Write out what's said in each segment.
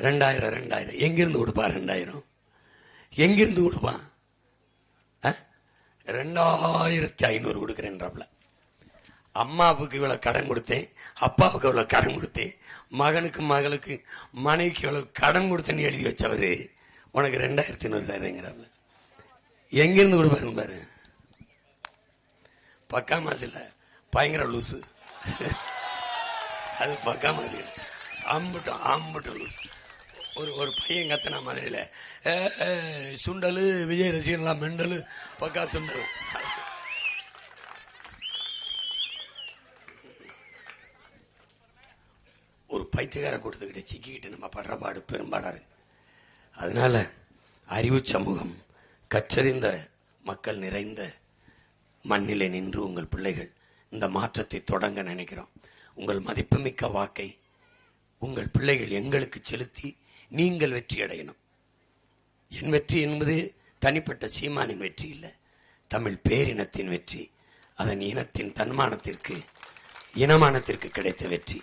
2000 எங்கிருந்து கொடுப்பா? 2000 எங்கிருந்து கொடுப்பான்? 2500 கொடுக்கிறேன்றாப்ல. அம்மாவுக்கு இவ்வளவு கடன் கொடுத்தேன், அப்பாவுக்கு இவ்வளவு கடன் கொடுத்தேன், மகனுக்கு மகளுக்கு மனைவிக்கு இவ்வளவு கடன் கொடுத்தேன்னு எழுதி வச்சவரு உனக்கு 2500 தரேங்கிறாப்ல. எங்கிருந்து கொடுப்பாரு பாரு. பக்கா மாசு இல்ல, பயங்கர லூசு. அது பக்கா மாசு இல்ல, அம்பட்டும் லூசு. ஒரு பையன் கத்தனா மதுரையில, சுண்டலு விஜய் ரசிகர்லாம் மெண்டலு பக்கா சுண்டல். ஒரு பைத்தியக்கார கொடுத்துக்கிட்டு சிக்கிக்கிட்டு நம்ம படுற பாடு பெரும்பாடாரு. அதனால அறிவு சமூகம், கற்றறிந்த மக்கள் நிறைந்த மண்ணிலே நின்று உங்கள் பிள்ளைகள் இந்த மாற்றத்தை தொடங்க நினைக்கிறோம். உங்கள் மதிப்புமிக்க வாக்கை உங்கள் பிள்ளைகள் எங்களுக்கு செலுத்தி நீங்கள் வெற்றி அடையணும். என் வெற்றி என்பது தனிப்பட்ட சீமானின் வெற்றி இல்லை, தமிழ் பேரினத்தின் வெற்றி. அதன் இனத்தின் தன்மானத்திற்கு இனமானத்திற்கு கிடைத்த வெற்றி.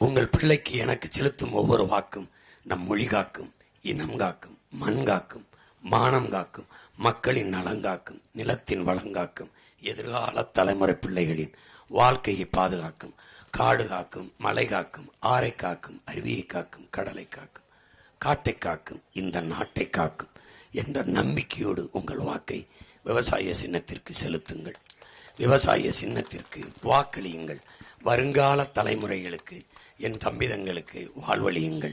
உங்கள் பிள்ளைக்கு எனக்கு செலுத்தும் ஒவ்வொரு வாக்கும் நம் மொழி காக்கும், இனம் காக்கும், மண் காக்கும், மானம் காக்கும், மக்களின் நலங்காக்கும், நிலத்தின் வளங்காக்கும், எதிர்கால தலைமுறை பிள்ளைகளின் வாழ்க்கையை பாதுகாக்கும், காடு காக்கும், மலை காக்கும், ஆறை காக்கும், அருவியை காக்கும், கடலை காக்கும், காட்டை காக்கும், இந்த நாட்டை காக்கும் என்ற நம்பிக்கையோடு உங்கள் வாக்கை விவசாய சின்னத்திற்கு செலுத்துங்கள். விவசாய சின்னத்திற்கு வாக்களியுங்கள். வருங்கால தலைமுறைகளுக்கு, என் தம்பிதங்களுக்கு வாழ்வழியுங்கள்.